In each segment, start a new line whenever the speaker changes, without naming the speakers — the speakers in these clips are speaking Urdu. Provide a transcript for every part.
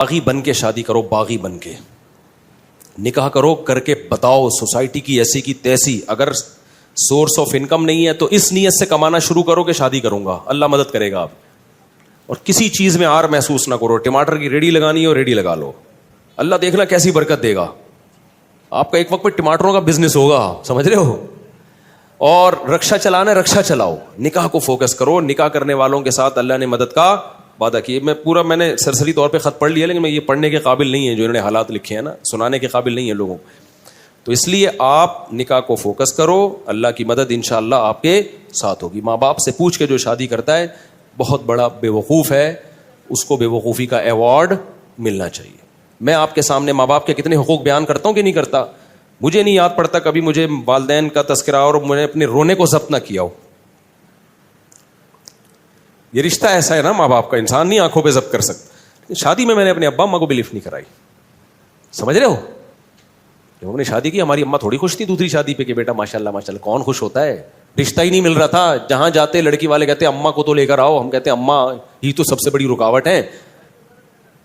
باغی بن کے شادی کرو, باغی بن کے نکاح کرو, کر کے بتاؤ سوسائٹی کی ایسی کی تیسی. اگر سورس آف انکم نہیں ہے تو اس نیت سے کمانا شروع کرو کہ شادی کروں گا, اللہ مدد کرے گا. آپ اور کسی چیز میں آر محسوس نہ کرو. ٹماٹر کی ریڑھی لگانی ہے, ریڑھی لگا لو, اللہ دیکھنا کیسی برکت دے گا. آپ کا ایک وقت پہ ٹماٹروں کا بزنس ہوگا, سمجھ رہے ہو. اور رکشا چلانا, رکشا چلاؤ, نکاح کو فوکس کرو. نکاح کرنے والوں کے ساتھ اللہ نے مدد کا وعدہ کیا. میں نے سرسری طور پہ خط پڑھ لیا, لیکن میں یہ پڑھنے کے قابل نہیں ہے جو انہوں نے حالات لکھے ہیں نا, سنانے کے قابل نہیں ہے لوگوں. تو اس لیے آپ نکاح کو فوکس کرو, اللہ کی مدد انشاءاللہ آپ کے ساتھ ہوگی. ماں باپ سے پوچھ کے جو شادی کرتا ہے بہت بڑا بے وقوف ہے, اس کو بے وقوفی کا ایوارڈ ملنا چاہیے. میں آپ کے سامنے ماں باپ کے کتنے حقوق بیان کرتا ہوں کہ نہیں کرتا. مجھے نہیں یاد پڑتا کبھی مجھے والدین کا تذکرہ اور میں نے اپنے رونے کو ضبط نہ کیا ہو. یہ رشتہ ایسا ہے نا ماں باپ کا, انسان نہیں آنکھوں پہ ضبط کر سکتا. شادی میں نے اپنے ابا اماں کو بلیف نہیں کرائی, سمجھ رہے ہو. جب ہم نے شادی کی ہماری اماں تھوڑی خوش تھی دوسری شادی پہ کہ بیٹا ماشاءاللہ ماشاءاللہ. کون خوش ہوتا ہے, رشتہ ہی نہیں مل رہا تھا. جہاں جاتے لڑکی والے کہتے اماں کو تو لے کر آؤ, ہم کہتے اماں ہی تو سب سے بڑی رکاوٹ ہے.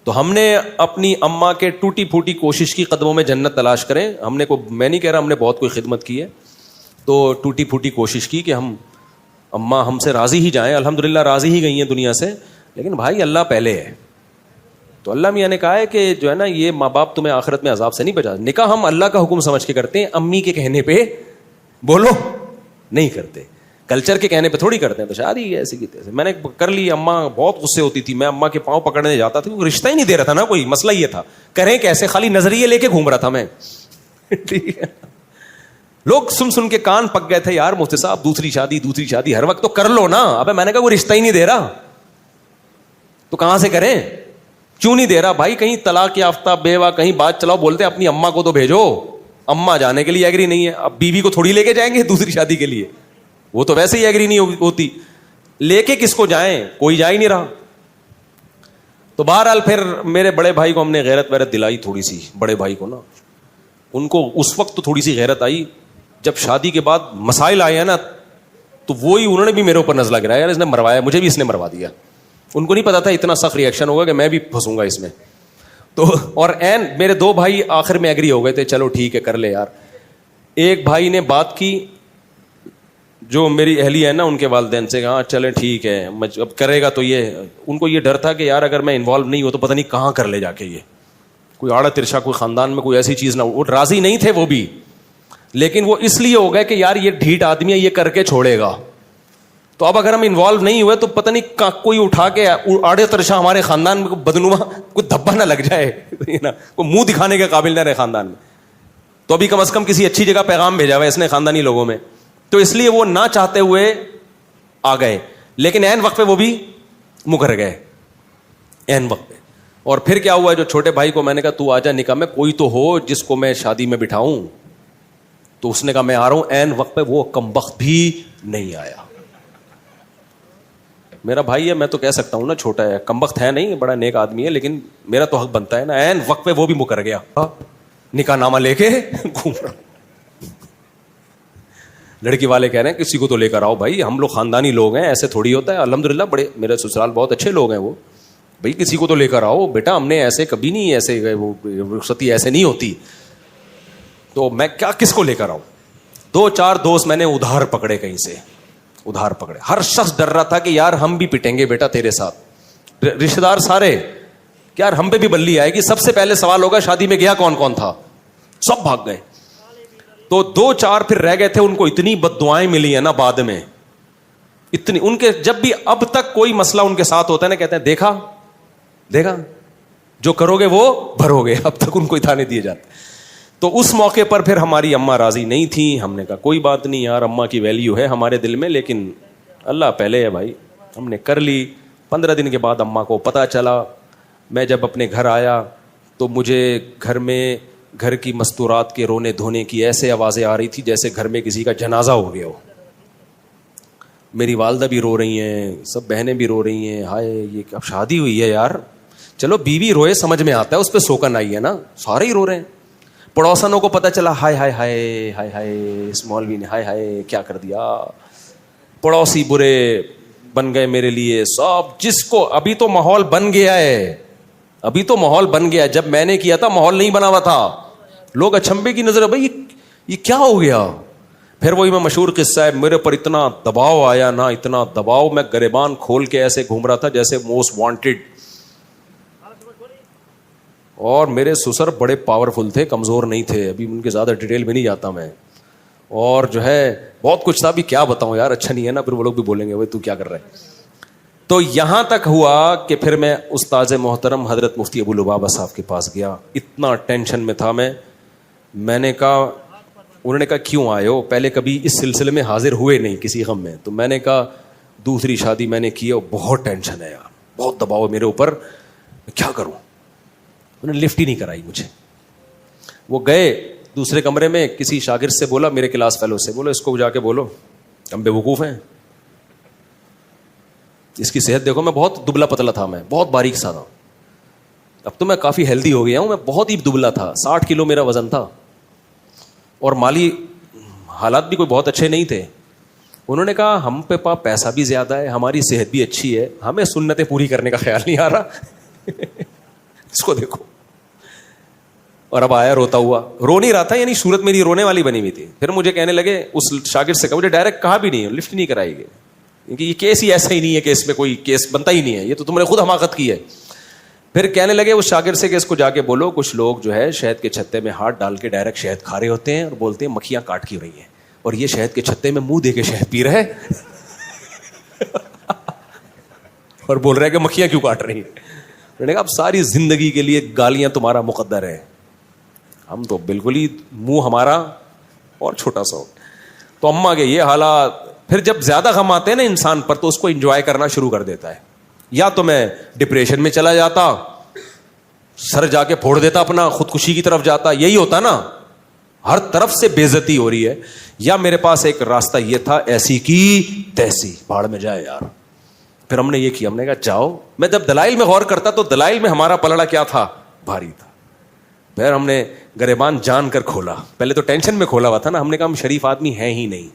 تو ہم نے اپنی اماں کے ٹوٹی پھوٹی کوشش کی قدموں میں جنت تلاش کریں. ہم نے میں نہیں کہہ رہا ہم نے بہت کوئی خدمت کی ہے, تو ٹوٹی پھوٹی کوشش کی کہ ہم اماں ہم سے راضی ہی جائیں. الحمدللہ راضی ہی گئی ہیں دنیا سے, لیکن بھائی اللہ پہلے ہے. تو اللہ میاں نے کہا ہے کہ جو ہے نا یہ ماں باپ تمہیں آخرت میں عذاب سے نہیں بچا. نکاح ہم اللہ کا حکم سمجھ کے کرتے ہیں, امی کے کہنے پہ بولو نہیں کرتے, کلچر کے کہنے پہ تھوڑی کرتے ہیں. تو شادی ایسی کی تیسے میں نے کر لی. اماں بہت غصے ہوتی تھی, میں اماں کے پاؤں پکڑنے جاتا تھا, رشتہ ہی نہیں دے رہا تھا نا کوئی. مسئلہ یہ تھا کریں کیسے, خالی نظریے لے کے گھوم رہا تھا میں. ٹھیک ہے, لوگ سن کے کان پک گئے تھے, یار مفتی صاحب دوسری شادی ہر وقت تو کر لو نا. ابے میں نے کہا وہ رشتہ ہی نہیں دے رہا تو کہاں سے کریں, کیوں نہیں دے رہا بھائی. کہیں طلاق یافتہ بیوہ کہیں بات چلاؤ, بولتے اپنی اماں کو تو بھیجو. اماں جانے کے لیے ایگری نہیں ہے, اب بیوی کو تھوڑی لے کے جائیں گے دوسری شادی کے لیے, وہ تو ویسے ہی ایگری نہیں ہوتی. لے کے کس کو جائیں, کوئی جا ہی نہیں رہا. تو بہرحال پھر میرے بڑے بھائی کو ہم نے غیرت ویرت دلائی تھوڑی سی. بڑے بھائی کو نا, ان کو اس وقت تو تھوڑی سی غیرت آئی. جب شادی کے بعد مسائل آئے ہیں نا, تو وہی انہوں نے بھی میرے اوپر نزلہ گرایا, اس نے مروایا, مجھے بھی اس نے مروا دیا. ان کو نہیں پتا تھا اتنا سخت ریئیکشن ہوگا کہ میں بھی پھنسوں گا اس میں. تو اور میرے دو بھائی آخر میں ایگری ہو گئے تھے, چلو ٹھیک ہے کر لے یار. ایک بھائی نے بات کی جو میری اہلیہ ہے نا, ان کے والدین سے, ہاں چلے ٹھیک ہے اب کرے گا. تو یہ ان کو یہ ڈر تھا کہ یار اگر میں انوالو نہیں ہوں تو پتہ نہیں کہاں کر لے جا کے, یہ کوئی آڑا ترشا کوئی خاندان میں کوئی ایسی چیز نہ. وہ راضی نہیں تھے وہ بھی, لیکن وہ اس لیے ہو گئے کہ یار یہ ڈھیٹ آدمی ہے, یہ کر کے چھوڑے گا. تو اب اگر ہم انوالو نہیں ہوئے تو پتہ نہیں کوئی اٹھا کے آڑے ترشا ہمارے خاندان میں بدنما کوئی دھبا نہ لگ جائے نا, کوئی منہ دکھانے کے قابل نہ رہے خاندان میں. تو ابھی کم از کم کسی اچھی جگہ پیغام بھیجا ہوا ہے اس نے خاندانی لوگوں میں. تو اس لیے وہ نہ چاہتے ہوئے آ گئے, لیکن عین وقت پہ وہ بھی مکر گئے, عین وقت پہ. اور پھر کیا ہوا, جو چھوٹے بھائی کو میں نے کہا تو آ جا نکاح میں, کوئی تو ہو جس کو میں شادی میں بٹھاؤں. تو اس نے کہا میں آ رہا ہوں. عین وقت پہ وہ کمبخت بھی نہیں آیا. میرا بھائی ہے, میں تو کہہ سکتا ہوں نا, چھوٹا ہے, کمبخت ہے نہیں, بڑا نیک آدمی ہے, لیکن میرا تو حق بنتا ہے نا. عین وقت پہ وہ بھی مکر گیا, نکاح نامہ لے کے گھوم رہا. لڑکی والے کہہ رہے ہیں کسی کو تو لے کر آؤ بھائی, ہم لوگ خاندانی لوگ ہیں, ایسے تھوڑی ہوتا ہے. الحمدللہ بڑے میرے سسرال بہت اچھے لوگ ہیں وہ, بھائی کسی کو تو لے کر آؤ بیٹا, ہم نے ایسے کبھی نہیں, ایسے وہ رخصتی ایسے نہیں ہوتی. تو میں کیا کس کو لے کر آؤں. 2-4 دوست میں نے ادھار پکڑے, کہیں سے ادھار پکڑے. ہر شخص ڈر رہا تھا کہ یار ہم بھی پٹیں گے بیٹا تیرے ساتھ. رشتے دار سارے کہ یار ہم پہ بھی بلی آئے گی. سب سے پہلے سوال ہوگا شادی میں گیا کون کون تھا, سب بھاگ گئے. تو 2-4 پھر رہ گئے تھے, ان کو اتنی بد دعائیں ملی ہیں نا بعد میں, اتنی. ان کے جب بھی اب تک کوئی مسئلہ ان کے ساتھ ہوتا ہے نا, کہتے ہیں دیکھا جو کرو گے وہ بھرو گے. اب تک ان کو اتانے دیے جاتے. تو اس موقع پر پھر ہماری اماں راضی نہیں تھی. ہم نے کہا کوئی بات نہیں یار, اماں کی ویلیو ہے ہمارے دل میں, لیکن اللہ پہلے ہے بھائی. ہم نے کر لی. 15 دن کے بعد اماں کو پتہ چلا. میں جب اپنے گھر آیا تو مجھے گھر کی مستورات کے رونے دھونے کی ایسے آوازیں آ رہی تھی جیسے گھر میں کسی کا جنازہ ہو گیا ہو. میری والدہ بھی رو رہی ہیں, سب بہنیں بھی رو رہی ہیں. ہائے یہ اب شادی ہوئی ہے یار, چلو بیوی روئے سمجھ میں آتا ہے, اس پہ سوکن آئی ہے نا, سارے ہی رو رہے ہیں. پڑوسنوں کو پتہ چلا, ہائے ہائے ہائے ہائے ہائے اس مولوی نے ہائے ہائے کیا کر دیا. پڑوسی برے بن گئے میرے لیے سب, جس کو ابھی تو ماحول بن گیا ہے, ابھی تو ماحول بن گیا, جب میں نے کیا تھا ماحول نہیں بنا ہوا تھا. لوگ اچھمبے کی نظر, بھائی یہ کیا ہو گیا. پھر وہی میں مشہور قصہ ہے, میرے پر اتنا دباؤ آیا نا, اتنا دباؤ, میں گریبان کھول کے ایسے گھوم رہا تھا جیسے موسٹ وانٹیڈ. اور میرے سسر بڑے پاورفل تھے, کمزور نہیں تھے, ابھی ان کے زیادہ ڈیٹیل میں نہیں جاتا میں. اور جو ہے بہت کچھ تھا, بھی کیا بتاؤں یار, اچھا نہیں ہے نا, پھر وہ لوگ بھی بولیں گے بھائی تو کیا کر رہا ہے. تو یہاں تک ہوا کہ پھر میں استاذ محترم حضرت مفتی ابو لبابہ صاحب کے پاس گیا. اتنا ٹینشن میں تھا میں نے کہا, انہوں نے کہا کیوں آئے ہو, پہلے کبھی اس سلسلے میں حاضر ہوئے نہیں کسی غم میں. تو میں نے کہا دوسری شادی میں نے کی اور بہت ٹینشن ہے یار, بہت دباؤ ہے میرے اوپر, کیا کروں. انہوں نے لفٹ ہی نہیں کرائی مجھے. وہ گئے دوسرے کمرے میں, کسی شاگرد سے بولا, میرے کلاس فیلو سے, بولو اس کو جا کے بولو ہم بے وقوف ہیں, اس کی صحت دیکھو. میں بہت دبلا پتلا تھا, میں بہت باریک سا تھا, اب تو میں کافی ہیلدی ہو گیا ہوں. میں بہت ہی دبلا تھا, 60 کلو میرا وزن تھا, اور مالی حالات بھی کوئی بہت اچھے نہیں تھے. انہوں نے کہا ہم پہ پاس پیسہ بھی زیادہ ہے, ہماری صحت بھی اچھی ہے, ہمیں سنتیں پوری کرنے کا خیال نہیں آ رہا. اس کو دیکھو. اور اب آیا روتا ہوا, رو نہیں رہا تھا, یعنی صورت میری رونے والی بنی ہوئی تھی. پھر مجھے کہنے لگے, اس شاگرد سے کہا, مجھے ڈائریکٹ کہا بھی نہیں, لفٹ نہیں کرائی گئی, کیونکہ یہ کیس ہی ایسا ہی نہیں ہے کہ اس میں کوئی کیس بنتا ہی نہیں ہے, یہ تو تم نے خود حماقت کی ہے. پھر کہنے لگے اس شاگرد سے کہ اس کو جا کے بولو, کچھ لوگ جو ہے شہد کے چھتے میں ہاتھ ڈال کے ڈائریکٹ شہد کھا رہے ہوتے ہیں اور بولتے ہیں مکھیاں کاٹ کی رہی ہیں, اور یہ شہد کے چھتے میں منہ دے کے شہد پی رہے اور بول رہے کہ مکھیاں کیوں کاٹ رہی ہیں. میں نے کہا اب ساری زندگی کے لیے گالیاں تمہارا مقدر ہے, ہم تو بالکل ہی منہ ہمارا اور چھوٹا سا ہو. تو اماں کے یہ حالات. پھر جب زیادہ غم آتے ہیں نا انسان پر, تو اس کو انجوائے کرنا شروع کر دیتا ہے. یا تو میں ڈپریشن میں چلا جاتا, سر جا کے پھوڑ دیتا اپنا, خودکشی کی طرف جاتا, یہی ہوتا نا, ہر طرف سے بے عزتی ہو رہی ہے. یا میرے پاس ایک راستہ یہ تھا, ایسی کی تیسی, بھاڑ میں جائے یار. پھر ہم نے یہ کیا, ہم نے کہا جاؤ. میں جب دلائل میں غور کرتا تو دلائل میں ہمارا پلڑا کیا تھا, بھاری تھا. پھر ہم نے گریبان جان کر کھولا, پہلے تو ٹینشن میں کھولا ہوا تھا نا. ہم نے کہا ہم شریف آدمی ہیں ہی نہیں.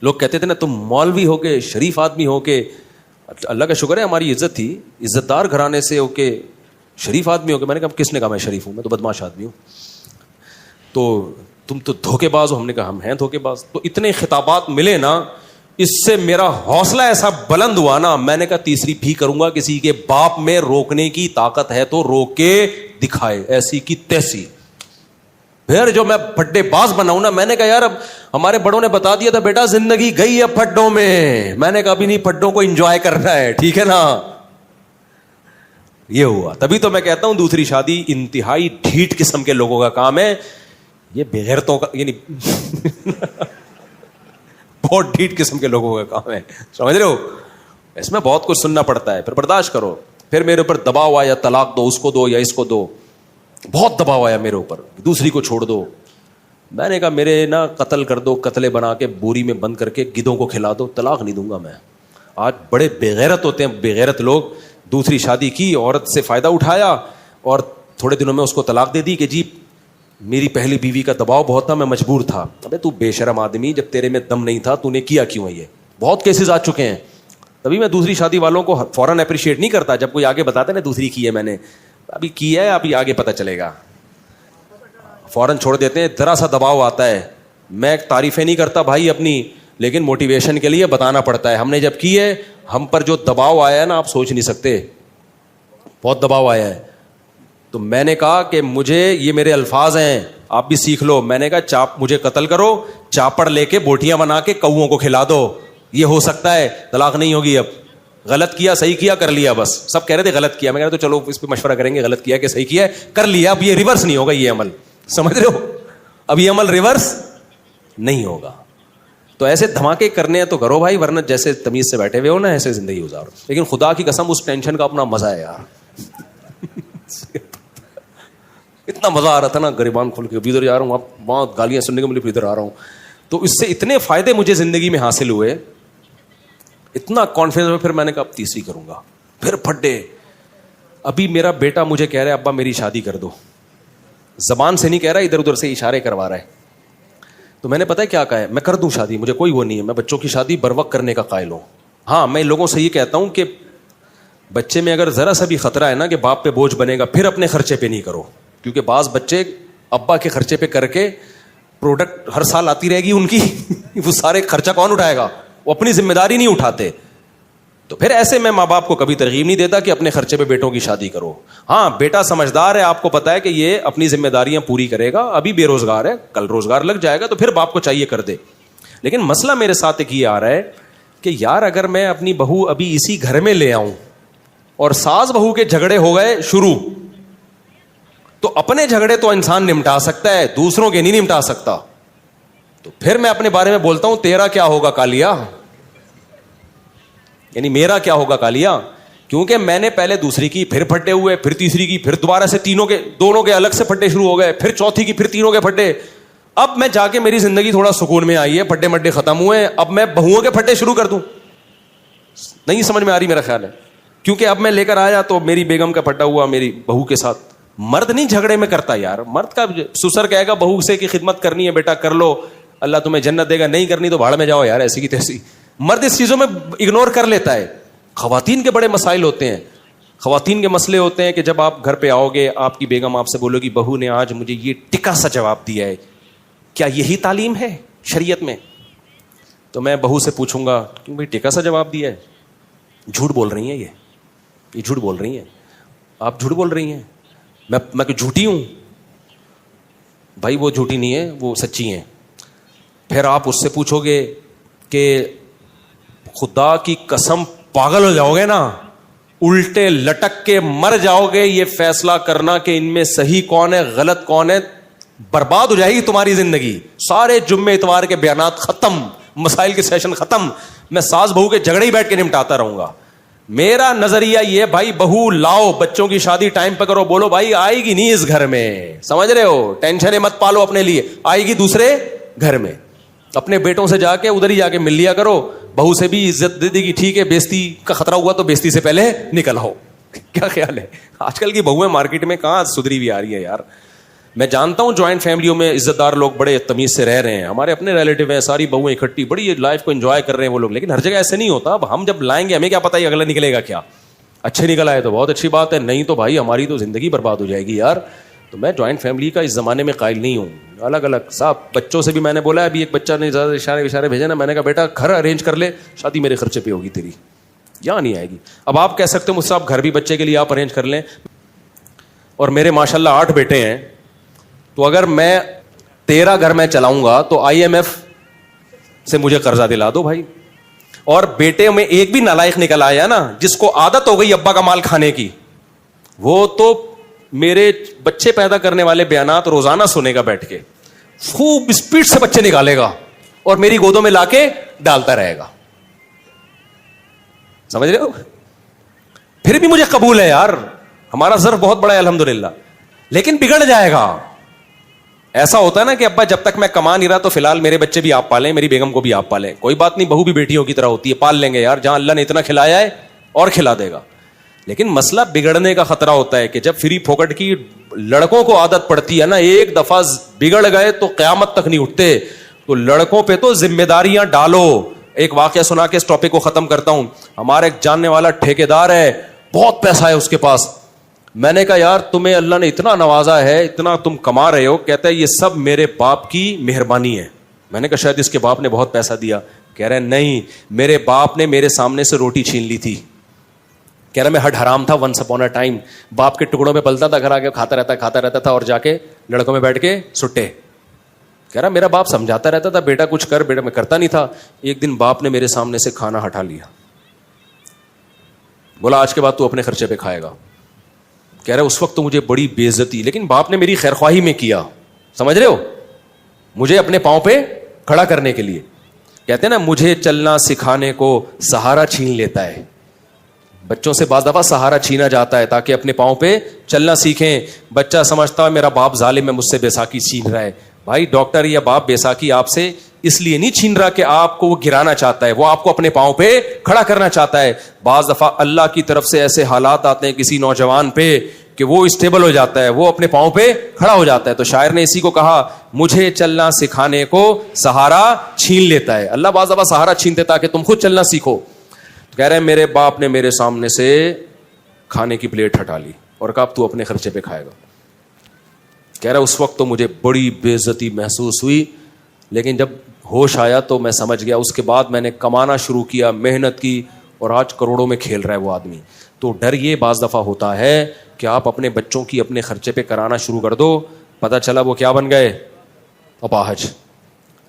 لوگ کہتے تھے نا تم مولوی ہو کے, شریف آدمی ہو کے, اللہ کا شکر ہے ہماری عزت تھی, عزت دار گھرانے سے ہو کے شریف آدمی ہو کے. میں نے کہا کس نے کہا میں شریف ہوں, میں تو بدماش آدمی ہوں. تو تم تو دھوکے باز ہو. ہم نے کہا ہم ہیں دھوکے باز. تو اتنے خطابات ملے نا, اس سے میرا حوصلہ ایسا بلند ہوا نا, میں نے کہا تیسری بھی کروں گا. کسی کے باپ میں روکنے کی طاقت ہے تو روک کے دکھائے, ایسی کی تیسی. پھر جو میں پھڈے باز بناؤں نا, میں نے کہا یار اب ہمارے بڑوں نے بتا دیا تھا بیٹا زندگی گئی ہے پھڈوں میں. میں نے کہا ابھی نہیں, پھڈوں کو انجوائے کرنا ہے, ٹھیک ہے نا. یہ ہوا. تبھی تو میں کہتا ہوں دوسری شادی انتہائی ڈھیٹ قسم کے لوگوں کا کام ہے. یہ بغیرتوں کا, یعنی بہت ڈھیٹ قسم کے لوگوں کا کام ہے, سمجھ رہے ہو. اس میں بہت کچھ سننا پڑتا ہے, پھر برداشت کرو. پھر میرے اوپر دباؤ آیا, طلاق دو, اس کو دو یا اس کو دو. بہت دباؤ آیا میرے اوپر, دوسری کو چھوڑ دو. میں نے کہا میرے نا قتل کر دو, قتلے بنا کے بوری میں بند کر کے گدوں کو کھلا دو, طلاق نہیں دوں گا میں. آج بڑے بےغیرت ہوتے ہیں, بےغیرت لوگ. دوسری شادی کی, عورت سے فائدہ اٹھایا اور تھوڑے دنوں میں اس کو طلاق دے دی کہ جی میری پہلی بیوی کا دباؤ بہت تھا, میں مجبور تھا. ابے تو بے شرم آدمی, جب تیرے میں دم نہیں تھا تو نے کیا کیوں ہے؟ یہ بہت کیسز آ چکے ہیں. تبھی میں دوسری شادی والوں کو فوراً اپریشیٹ نہیں کرتا. جب کوئی آگے بتاتا ہے نا دوسری کی ہے میں نے, ابھی کی ہے, ابھی آگے پتہ چلے گا, فوراً چھوڑ دیتے ہیں. ذرا سا دباؤ آتا ہے, میں تعریفیں نہیں کرتا بھائی اپنی, لیکن موٹیویشن کے لیے بتانا پڑتا ہے. ہم نے جب کی ہے, ہم پر جو دباؤ آیا ہے نا آپ سوچ نہیں سکتے, بہت دباؤ آیا ہے. تو میں نے کہا کہ مجھے, یہ میرے الفاظ ہیں, آپ بھی سیکھ لو. میں نے کہا مجھے قتل کرو, چاپڑ لے کے بوٹیاں بنا کے کوؤں کو کھلا دو, یہ ہو سکتا ہے, طلاق نہیں ہوگی. اب غلط کیا, صحیح کیا, کر لیا, بس. سب کہہ رہے تھے غلط کیا, میں کہہ رہا تو چلو اس پہ مشورہ کریں گے, غلط کیا کہ صحیح کیا ہے, کر لیا. اب یہ ریورس نہیں ہوگا, یہ عمل, سمجھ رہے ہو, اب یہ عمل ریورس نہیں ہوگا. تو ایسے دھماکے کرنے ہیں تو کرو بھائی, ورنہ جیسے تمیز سے بیٹھے ہوئے ہو نا ایسے زندگی گزارو. لیکن خدا کی قسم اس ٹینشن کا اپنا مزہ ہے یار. اتنا مزہ آ رہا تھا نا, گریبان کھول کے ادھر جا رہا ہوں, اب وہاں گالیاں سننے کو ملی, پھر ادھر آ رہا ہوں. تو اس سے اتنے فائدے مجھے زندگی میں حاصل ہوئے, اتنا کانفیڈنس میں. پھر میں نے کہا اب تیسری کروں گا. پھر پھڈے. ابھی میرا بیٹا مجھے کہہ رہا ہے ابا میری شادی کر دو, زبان سے نہیں کہہ رہا, ادھر ادھر سے اشارے کروا رہا ہے. تو میں نے پتا ہے کیا کہا ہے, میں کر دوں شادی, مجھے کوئی وہ نہیں ہے, میں بچوں کی شادی بر وقت کرنے کا قائل ہوں. ہاں میں لوگوں سے یہ کہتا ہوں کہ بچے میں اگر ذرا سا بھی خطرہ ہے نا کہ باپ پہ بوجھ بنے گا, پھر اپنے خرچے پہ نہیں کرو, کیونکہ بعض بچے ابا کے خرچے پہ کر کے پروڈکٹ ہر سال آتی رہے گی ان کی, وہ سارے خرچہ کون اٹھائے گا, وہ اپنی ذمہ داری نہیں اٹھاتے. تو پھر ایسے میں ماں باپ کو کبھی ترغیب نہیں دیتا کہ اپنے خرچے پہ بیٹوں کی شادی کرو. ہاں بیٹا سمجھدار ہے, آپ کو پتا ہے کہ یہ اپنی ذمہ داریاں پوری کرے گا, ابھی بے روزگار ہے, کل روزگار لگ جائے گا, تو پھر باپ کو چاہیے کر دے. لیکن مسئلہ میرے ساتھ ایک یہ آ رہا ہے کہ یار اگر میں اپنی بہو ابھی اسی گھر میں لے آؤں اور ساس بہو کے جھگڑے ہو گئے شروع, تو اپنے جھگڑے تو انسان نمٹا سکتا ہے, دوسروں کے نہیں نمٹا سکتا. تو پھر میں اپنے بارے میں بولتا ہوں تیرا کیا ہوگا کالیا, یعنی میرا کیا ہوگا کالیا, کیونکہ میں نے پہلے دوسری کی, پھر پھٹے ہوئے, پھر تیسری کی, پھر دوبارہ سے دونوں کے الگ سے پھٹے شروع ہو گئے, پھر چوتھی کی, پھر تینوں کے پھٹے. اب میں جا کے میری زندگی تھوڑا سکون میں آئی ہے, پھٹے مڈے ختم ہوئے, اب میں بہوؤں کے پھٹے شروع کر دوں, نہیں سمجھ میں آ رہی میرا خیال ہے. کیونکہ اب میں لے کر آیا تو میری بیگم کا پھٹا ہوا میری بہو کے ساتھ. مرد نہیں جھگڑے میں کرتا یار, مرد کا سسر کہے گا بہو سے کی خدمت کرنی ہے بیٹا کر لو, اللہ تمہیں جنت دے گا, نہیں کرنی تو بھاڑ میں جاؤ یار, ایسی کی تیسی. مرد اس چیزوں میں اگنور کر لیتا ہے. خواتین کے بڑے مسائل ہوتے ہیں, خواتین کے مسئلے ہوتے ہیں کہ جب آپ گھر پہ آؤ گے, آپ کی بیگم آپ سے بولو گی بہو نے آج مجھے یہ ٹکا سا جواب دیا ہے, کیا یہی تعلیم ہے شریعت میں؟ تو میں بہو سے پوچھوں گا کہ بھائی ٹکا سا جواب دیا ہے, جھوٹ بول رہی ہیں یہ جھوٹ بول رہی ہیں, آپ جھوٹ بول رہی ہیں, میں کہ جھوٹی ہوں؟ بھائی وہ جھوٹی نہیں ہے, وہ سچی ہیں. پھر آپ اس سے پوچھو گے کہ خدا کی قسم پاگل ہو جاؤ گے نا, الٹے لٹک کے مر جاؤ گے, یہ فیصلہ کرنا کہ ان میں صحیح کون ہے غلط کون ہے, برباد ہو جائے گی تمہاری زندگی. سارے جمعے اتوار کے بیانات ختم, مسائل کے سیشن ختم, میں ساس بہو کے جھگڑے ہی بیٹھ کے نمٹاتا رہوں گا. میرا نظریہ یہ, بھائی بہو لاؤ, بچوں کی شادی ٹائم پہ کرو, بولو بھائی آئے گی نہیں اس گھر میں, سمجھ رہے ہو, ٹینشن مت پالو اپنے لیے, آئے گی دوسرے گھر میں. اپنے بیٹوں سے جا کے ادھر ہی جا کے مل لیا کرو, بہو سے بھی عزت دے دے گی, ٹھیک ہے بیزتی کا خطرہ ہوا تو بیزتی سے پہلے نکل آؤ. کیا خیال ہے؟ آج کل کی بہویں مارکیٹ میں کہاں سدھری ہوئی آ رہی ہے یار. میں جانتا ہوں جوائنٹ فیملیوں میں عزت دار لوگ بڑے تمیز سے رہ رہے ہیں, ہمارے اپنے ریلیٹو ہیں, ساری بہویں اکٹھی بڑی لائف کو انجوائے کر رہے ہیں وہ لوگ, لیکن ہر جگہ ایسے نہیں ہوتا. اب ہم جب لائیں گے ہمیں کیا پتا ہے اگلا نکلے گا کیا, اچھے نکل آئے تو بہت اچھی بات ہے, نہیں تو بھائی ہماری تو زندگی برباد ہو جائے گی یار. تو میں جوائنٹ فیملی کا اس زمانے میں قائل نہیں ہوں. الگ الگ صاحب بچوں سے بھی میں نے بولا, ابھی ایک بچہ نے زیادہ اشارے بھیجے نا, میں نے کہا بیٹا گھر ارینج کر لے, شادی میرے خرچے پہ ہوگی تیری, یہاں نہیں آئے گی. اب آپ کہہ سکتے ہو مجھ سے آپ گھر بھی بچے کے لیے آپ ارینج کر لیں, اور میرے ماشاءاللہ 8 بیٹے ہیں, تو اگر میں 13 گھر میں چلاؤں گا تو IMF سے مجھے قرضہ دلا دو بھائی. اور بیٹے میں ایک بھی نالائق نکل آیا نا جس کو عادت ہو گئی ابا کا مال کھانے کی, وہ تو میرے بچے پیدا کرنے والے بیانات روزانہ سنے گا بیٹھ کے, خوب اسپیڈ سے بچے نکالے گا اور میری گودوں میں لا کے ڈالتا رہے گا. سمجھ رہے ہو؟ پھر بھی مجھے قبول ہے یار, ہمارا ظرف بہت بڑا ہے الحمدللہ, لیکن بگڑ جائے گا. ایسا ہوتا ہے نا کہ ابا جب تک میں کما نہیں رہا تو فی الحال میرے بچے بھی آپ پالیں, میری بیگم کو بھی آپ پالیں, کوئی بات نہیں, بہو بھی بیٹیوں کی طرح ہوتی ہے, پال لیں گے یار, جہاں اللہ نے اتنا کھلایا ہے اور کھلا دے گا. لیکن مسئلہ بگڑنے کا خطرہ ہوتا ہے کہ جب فری پھوکٹ کی لڑکوں کو عادت پڑتی ہے نا, ایک دفعہ بگڑ گئے تو قیامت تک نہیں اٹھتے. تو لڑکوں پہ تو ذمہ داریاں ڈالو. ایک واقعہ سنا کے اس ٹاپک کو ختم کرتا ہوں. ہمارا ایک جاننے والا ٹھیکیدار ہے, بہت پیسہ ہے اس کے پاس. میں نے کہا یار تمہیں اللہ نے اتنا نوازا ہے, اتنا تم کما رہے ہو. کہتا ہے یہ سب میرے باپ کی مہربانی ہے. میں نے کہا شاید اس کے باپ نے بہت پیسہ دیا. کہہ رہے نہیں, میرے باپ نے میرے سامنے سے روٹی چھین لی تھی. کہہ رہا میں ہڈ حرام تھا ونس اپون اے ٹائم, باپ کے ٹکڑوں میں پلتا تھا, گھر آ کے کھاتا رہتا تھا, اور جا کے لڑکوں میں بیٹھ کے سٹے. کہہ رہا میرا باپ سمجھاتا رہتا تھا بیٹا کچھ کر, بیٹا میں کرتا نہیں تھا. ایک دن باپ نے میرے سامنے سے کھانا ہٹا لیا, بولا آج کے بعد تو اپنے خرچے پہ کھائے گا. کہہ رہا اس وقت تو مجھے بڑی بے عزتی, لیکن باپ نے میری خیر خواہی میں کیا, سمجھ رہے ہو, مجھے اپنے پاؤں پہ کھڑا کرنے کے لیے. کہتے ہیں نا مجھے چلنا سکھانے کو سہارا چھین لیتا ہے. بچوں سے بعض دفعہ سہارا چھینا جاتا ہے تاکہ اپنے پاؤں پہ چلنا سیکھیں. بچہ سمجھتا ہے میرا باپ ظالم ہے, مجھ سے بیساکھی چھین رہا ہے. بھائی ڈاکٹر یا باپ بیساکھی آپ سے اس لیے نہیں چھین رہا کہ آپ کو وہ گرانا چاہتا ہے, وہ آپ کو اپنے پاؤں پہ کھڑا کرنا چاہتا ہے. بعض دفعہ اللہ کی طرف سے ایسے حالات آتے ہیں کسی نوجوان پہ کہ وہ اسٹیبل ہو جاتا ہے, وہ اپنے پاؤں پہ کھڑا ہو جاتا ہے. تو شاعر نے اسی کو کہا مجھے چلنا سکھانے کو سہارا چھین لیتا ہے. اللہ بعض دفعہ سہارا چھینتے تاکہ تم خود چلنا سیکھو. کہہ رہے ہیں میرے باپ نے میرے سامنے سے کھانے کی پلیٹ ہٹا لی اور کہا اب تو اپنے خرچے پہ کھائے گا. کہہ رہا اس وقت تو مجھے بڑی بے عزتی محسوس ہوئی, لیکن جب ہوش آیا تو میں سمجھ گیا. اس کے بعد میں نے کمانا شروع کیا, محنت کی, اور آج کروڑوں میں کھیل رہا ہے وہ آدمی. تو ڈر یہ بعض دفعہ ہوتا ہے کہ آپ اپنے بچوں کی اپنے خرچے پہ کرانا شروع کر دو, پتہ چلا وہ کیا بن گئے, اپاہج.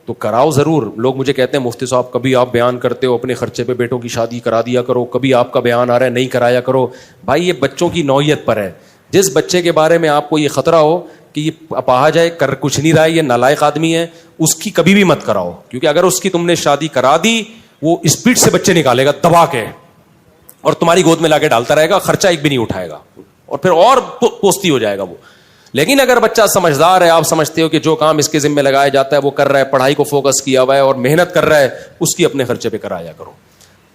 تو کراؤ ضرور. لوگ مجھے کہتے ہیں مفتی صاحب کبھی آپ بیان کرتے ہو اپنے خرچے پہ بیٹوں کی شادی کرا دیا کرو, کبھی آپ کا بیان آ رہا ہے نہیں کرایا کرو. بھائی یہ بچوں کی نوعیت پر ہے. جس بچے کے بارے میں آپ کو یہ خطرہ ہو کہ یہ اپاہج ہے, کر کچھ نہیں رہا ہے, یہ نالائق آدمی ہے, اس کی کبھی بھی مت کراؤ. کیونکہ اگر اس کی تم نے شادی کرا دی, وہ اسپیڈ سے بچے نکالے گا دبا کے, اور تمہاری گود میں لا کے ڈالتا رہے گا, خرچہ ایک بھی نہیں اٹھائے گا, اور پھر اور پوستی ہو جائے گا وہ. لیکن اگر بچہ سمجھدار ہے, آپ سمجھتے ہو کہ جو کام اس کے ذمہ لگایا جاتا ہے وہ کر رہا ہے, پڑھائی کو فوکس کیا ہوا ہے اور محنت کر رہا ہے, اس کی اپنے خرچے پہ کرایا کرو.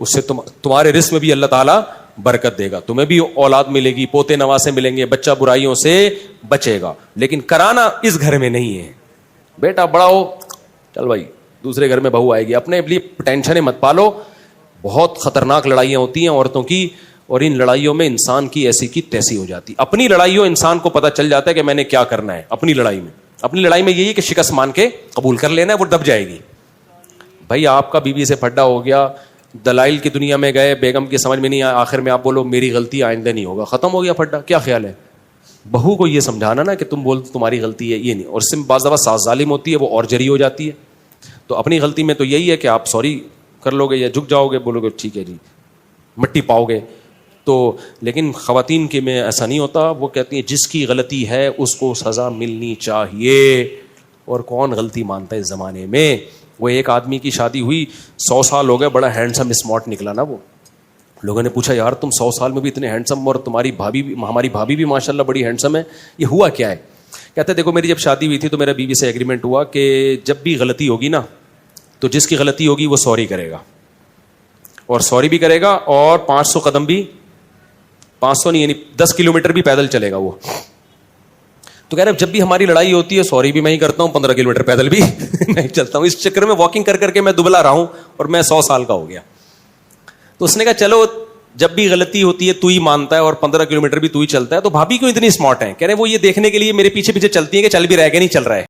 اس سے تمہارے رزق میں بھی اللہ تعالیٰ برکت دے گا, تمہیں بھی اولاد ملے گی, پوتے نواسے ملیں گے, بچہ برائیوں سے بچے گا. لیکن کرانا اس گھر میں نہیں ہے. بیٹا بڑا ہو, چل بھائی دوسرے گھر میں بہو آئے گی, اپنے لیے ٹینشنیں مت پالو. بہت خطرناک لڑائیاں ہوتی ہیں عورتوں کی, اور ان لڑائیوں میں انسان کی ایسی کی تیسی ہو جاتی. اپنی لڑائیوں انسان کو پتا چل جاتا ہے کہ میں نے کیا کرنا ہے اپنی لڑائی میں. اپنی لڑائی میں یہی کہ شکست مان کے قبول کر لینا ہے, وہ دب جائے گی. بھائی آپ کا بیوی سے پھڈا ہو گیا, دلائل کی دنیا میں گئے, بیگم کی سمجھ میں نہیں آیا, آخر میں آپ بولو میری غلطی آئندہ نہیں ہوگا, ختم ہو گیا پھڈا. کیا خیال ہے؟ بہو کو یہ سمجھانا نا کہ تم بول تمہاری غلطی ہے, یہ نہیں. اور اس سے بعض دفعہ ساس ظالم ہوتی ہے, وہ اور جری ہو جاتی ہے. تو اپنی غلطی میں تو یہی ہے کہ آپ سوری کر لو گے یا جھک جاؤ گے, بولو گے ٹھیک ہے جی, مٹی پاؤ گے. تو لیکن خواتین کے میں ایسا نہیں ہوتا. وہ کہتی ہیں جس کی غلطی ہے اس کو سزا ملنی چاہیے, اور کون غلطی مانتا ہے اس زمانے میں. وہ ایک آدمی کی شادی ہوئی, 100 سال ہو گئے, بڑا ہینڈسم اسمارٹ نکلا نا وہ. لوگوں نے پوچھا یار تم 100 سال میں بھی اتنے ہینڈسم, اور تمہاری بھابھی بھی, ہماری بھابھی بھی ماشاءاللہ بڑی ہینڈسم ہے, یہ ہوا کیا ہے؟ کہتے دیکھو میری جب شادی ہوئی تھی تو میرا بیوی سے ایگریمنٹ ہوا کہ جب بھی غلطی ہوگی نا تو جس کی غلطی ہوگی وہ سوری کرے گا, اور سوری بھی کرے گا, اور 500 قدم بھی, 500 نہیں یعنی 10 کلومیٹر بھی پیدل چلے گا وہ. تو کہہ رہے جب بھی ہماری لڑائی ہوتی ہے سوری بھی میں ہی کرتا ہوں, 15 کلومیٹر پیدل بھی میں چلتا ہوں. اس چکر میں واکنگ کر کر کے میں دبلا رہا ہوں, اور میں 100 سال کا ہو گیا. تو اس نے کہا چلو جب بھی غلطی ہوتی ہے تو ہی مانتا ہے, اور 15 کلومیٹر بھی تو ہی چلتا ہے, تو بھابھی کیوں اتنی اسمارٹ ہے؟ کہہ رہے وہ یہ دیکھنے کے لیے میرے پیچھے پیچھے چلتی ہے کہ چل بھی رہا ہے کہ نہیں چل رہا ہے.